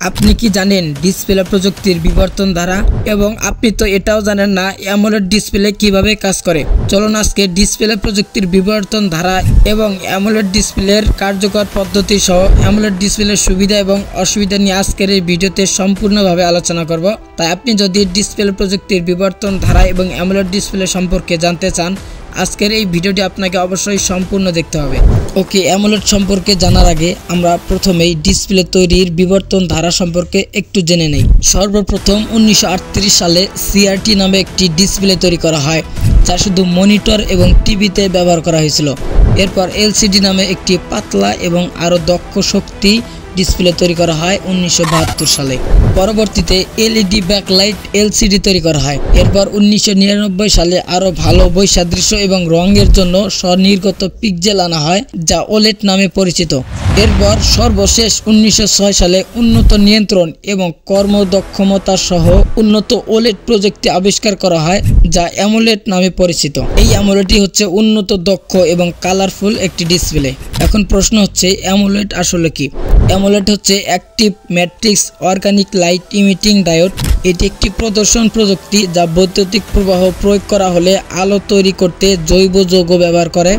আপনি কি জানেন ডিসপ্লে প্রযুক্তির বিবর্তন ধারা এবং আপনি তো এটাও জানেন না অ্যামোলেড ডিসপ্লে কিভাবে কাজ করে। চলুন আজকে ডিসপ্লে প্রযুক্তির বিবর্তন ধারা এবং অ্যামোলেড ডিসপ্লের কার্যকর পদ্ধতি সহ অ্যামোলেড ডিসপ্লের সুবিধা এবং অসুবিধা নিয়ে আজকের এই ভিডিওতে সম্পূর্ণভাবে আলোচনা করব। তাই আপনি যদি ডিসপ্লে প্রযুক্তির বিবর্তন ধারা এবং অ্যামোলেড ডিসপ্লে সম্পর্কে জানতে চান, আজকের এই ভিডিওটি আপনাকে অবশ্যই সম্পূর্ণ দেখতে হবে। ওকে, অ্যামোলেড সম্পর্কে জানার আগে আমরা প্রথমেই ডিসপ্লে তৈরির বিবর্তন ধারা সম্পর্কে একটু জেনে নেই। সর্বপ্রথম 1938 সালে সিআরটি নামে একটি ডিসপ্লে তৈরি করা হয়, যা শুধু মনিটর এবং টিভিতে ব্যবহার করা হয়েছিল। এরপর এলসিডি নামে একটি পাতলা এবং আরও দক্ষ শক্তি ডিসপ্লে তৈরি করা হয় 1972 সালে। পরবর্তীতে এলইডি ব্যাকলাইট এলসিডি তৈরি করা হয়। এরপর 1999 সালে আরও ভালো বৈসাদৃশ্য এবং রঙের জন্য স্বনির্গত পিক্সেল আনা হয়, যা ওলেড নামে পরিচিত। এরপর সর্বশেষ 1906 সালে উন্নত নিয়ন্ত্রণ এবং কর্মদক্ষমতা সহ উন্নত ওলেড প্রযুক্তি আবিষ্কার করা হয়, যা অ্যামোলেড নামে পরিচিত। এই অ্যামোলেডটি হচ্ছে উন্নত দক্ষ এবং কালারফুল একটি ডিসপ্লে। এখন প্রশ্ন হচ্ছে, অ্যামোলেড আসলে কি? অ্যামোলেড হচ্ছে active matrix organic light emitting diode. এটি একটি প্রদর্শন প্রযুক্তি যা বৈদ্যুতিক প্রবাহ প্রয়োগ করা হলে আলো তৈরি করতে জৈব যৌগ ব্যবহার করে।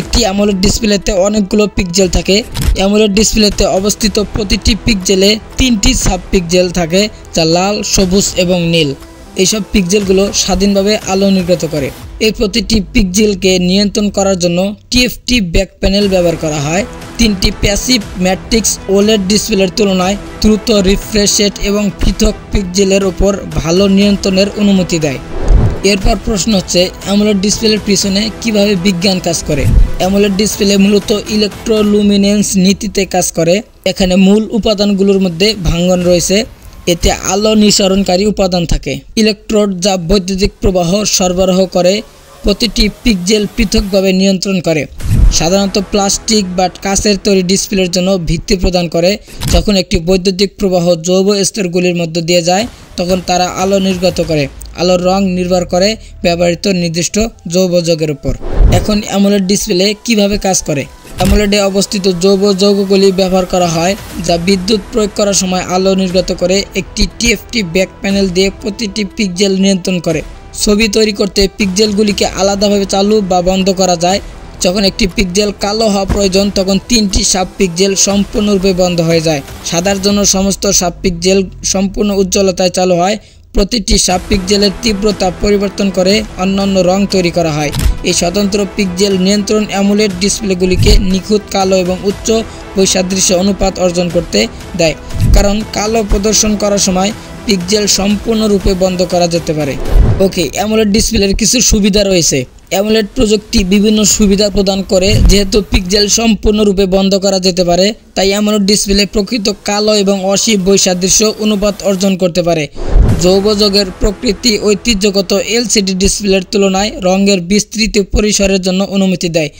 একটি অ্যামোলেড ডিসপ্লেতে অনেকগুলো পিক্সেল থাকে। অ্যামোলেড ডিসপ্লেতে অবস্থিত প্রতিটি পিক্সেলে 3টি সাব পিক্সেল থাকে, যা লাল, সবুজ এবং নীল। এইসব পিক্সেলগুলো স্বাধীনভাবে আলো নির্গত করে। এই প্রতিটি পিক্সেলকে নিয়ন্ত্রণ করার জন্য টিএফটি ব্যাক প্যানেল ব্যবহার করা হয়। 3টি প্যাসিভ ম্যাট্রিক্স ওলেড ডিসপ্লের তুলনায় দ্রুত রিফ্রেশ রেট এবং পৃথক পিক্সেলের উপর ভালো নিয়ন্ত্রণের অনুমতি দেয়। এরপর প্রশ্ন হচ্ছে, অ্যামোলেড ডিসপ্লের পিছনে কিভাবে বিজ্ঞান কাজ করে? অ্যামোলেড ডিসপ্লে মূলত ইলেকট্রোলুমিনেন্স নীতিতে কাজ করে। এখানে মূল উপাদানগুলোর মধ্যে ভাঙ্গন রয়েছে। এতে আলো নিঃসরণকারী উপাদান থাকে, ইলেকট্রোড যা বৈদ্যুতিক প্রবাহ সরবরাহ করে প্রতিটি পিক্সেল পৃথকভাবে নিয়ন্ত্রণ করে। সাধারণত প্লাস্টিক বা কাচের তৈরি ডিসপ্লের জন্য ভিত্তি প্রদান করে। যখন একটি বৈদ্যুতিক প্রবাহ জৈব স্তরগুলির মধ্য দিয়ে যায়, তখন তারা আলো নির্গত করে। আলোর রং নির্ভর করে ব্যবহৃত নির্দিষ্ট জৈব যৌগের উপর। এখন অ্যামোলেড ডিসপ্লে কিভাবে কাজ করে? অ্যামোলেডে অবস্থিত জৈব যৌগগুলি ব্যবহার করা হয়, যা বিদ্যুৎ প্রয়োগ করার সময় আলো নির্গত করে। একটি টিএফটি ব্যাক প্যানেল দিয়ে প্রতিটি পিক্সেল নিয়ন্ত্রণ করে। ছবি তৈরি করতে পিক্সেলগুলিকে আলাদাভাবে চালু বা বন্ধ করা যায়। যখন একটি পিক্সেল কালো হওয়া প্রয়োজন, তখন 3টি সাব পিক্সেল সম্পূর্ণরূপে বন্ধ হয়ে যায়। সাদার জন্য সমস্ত সাব পিক্সেল সম্পূর্ণ উজ্জ্বলতায় চালু হয়। প্রতিটি সাব পিক্সেলের তীব্রতা পরিবর্তন করে অন্যান্য রং তৈরি করা হয়। এই স্বতন্ত্র পিক্সেল নিয়ন্ত্রণ অ্যামোলেড ডিসপ্লেগুলিকে নিখুঁত কালো এবং উচ্চ বৈসাদৃশ্য অনুপাত অর্জন করতে দেয়, কারণ কালো প্রদর্শন করার সময় পিক্সেল সম্পূর্ণরূপে বন্ধ করা যেতে পারে। ওকে, অ্যামোলেড ডিসপ্লের কিছু সুবিধা রয়েছে। অ্যামোলেড প্রযুক্তি বিভিন্ন সুবিধা প্রদান করে। যেহেতু পিক্সেল সম্পূর্ণরূপে বন্ধ করা যেতে পারে, তাই অ্যামোলেড ডিসপ্লে প্রকৃত কালো এবং অসীম বৈসাদৃশ্য অনুপাত অর্জন করতে পারে। জৈব যৌগের প্রকৃতি ঐতিহ্যগত এলসিডি ডিসপ্লের তুলনায় রঙের বিস্তৃত পরিসরের জন্য অনুমতি দেয়।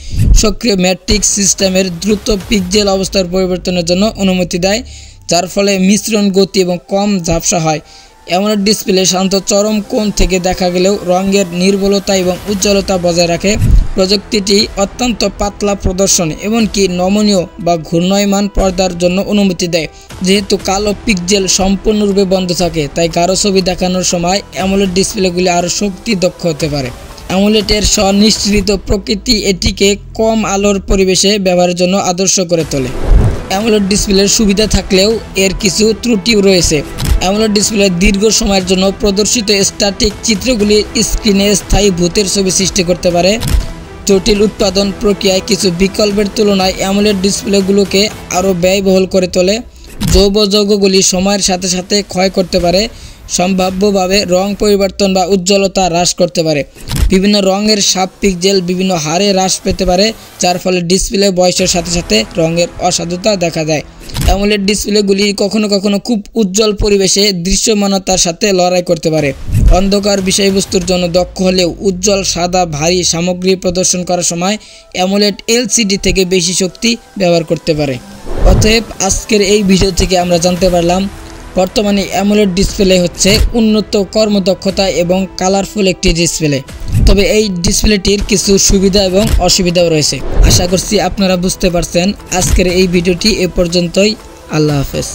সক্রিয় ম্যাট্রিক্স সিস্টেমের দ্রুত পিক্সেল অবস্থার পরিবর্তনের জন্য অনুমতি দেয়, যার ফলে মিশ্রণ গতি এবং কম ঝাপসা হয়। অ্যামোলেড ডিসপ্লে সাধারণত চরম কোণ থেকে দেখা গেলেও রঙের নির্ভুলতা এবং উজ্জ্বলতা বজায় রাখে। প্রযুক্তিটি অত্যন্ত পাতলা প্রদর্শন, এমনকি নমনীয় বা ঘূর্ণায়মান পর্দার জন্য অনুমতি দেয়। যেহেতু কালো পিক্সেল সম্পূর্ণরূপে বন্ধ থাকে, তাই গাঢ় ছবি দেখানোর সময় অ্যামোলেড ডিসপ্লেগুলি আরও শক্তি দক্ষ হতে পারে। অ্যামোলেডের স্বনিশ্চিত প্রকৃতি এটিকে কম আলোর পরিবেশে ব্যবহারের জন্য আদর্শ করে তোলে। অ্যামোলেড ডিসপ্লের সুবিধা থাকলেও এর কিছু ত্রুটিও রয়েছে। অ্যামোলেড ডিসপ্লে দীর্ঘ সময়ের জন্য প্রদর্শিত স্ট্যাটিক চিত্রগুলি স্ক্রিনে স্থায়ী ভূতের ছবি সৃষ্টি করতে পারে। জটিল উৎপাদন প্রক্রিয়ায় কিছু বিকল্পের তুলনায় অ্যামোলেড ডিসপ্লেগুলোকে আরও ব্যয়বহুল করে তোলে। জৈব যৌগগুলি সময়ের সাথে সাথে ক্ষয় করতে পারে, সম্ভাব্যভাবে রং পরিবর্তন বা উজ্জ্বলতা হ্রাস করতে পারে। বিভিন্ন রঙের সাব পিক্সেল বিভিন্ন হারে হ্রাস পেতে পারে, যার ফলে ডিসপ্লে বয়সের সাথে সাথে রঙের অসাধুতা দেখা যায়। অ্যামোলেড ডিসপ্লেগুলি কখনো কখনো খুব উজ্জ্বল পরিবেশে দৃশ্যমানতার সাথে লড়াই করতে পারে। অন্ধকার বিষয়বস্তুর জন্য দক্ষ হলেও উজ্জ্বল সাদা ভারী সামগ্রী প্রদর্শন করার সময় অ্যামোলেড এলসিডি থেকে বেশি শক্তি ব্যবহার করতে পারে। অতএব আজকের এই ভিডিও থেকে আমরা জানতে পারলাম, বর্তমানে অ্যামোলেড ডিসপ্লে হচ্ছে উন্নত কর্মদক্ষতা এবং কালারফুল একটি ডিসপ্লে। তবে এই ডিসপ্লেটির কিছু সুবিধা এবং অসুবিধাও রয়েছে। আশা করছি আপনারা বুঝতে পারছেন। আজকের এই ভিডিওটি এ পর্যন্তই। আল্লাহ হাফেজ।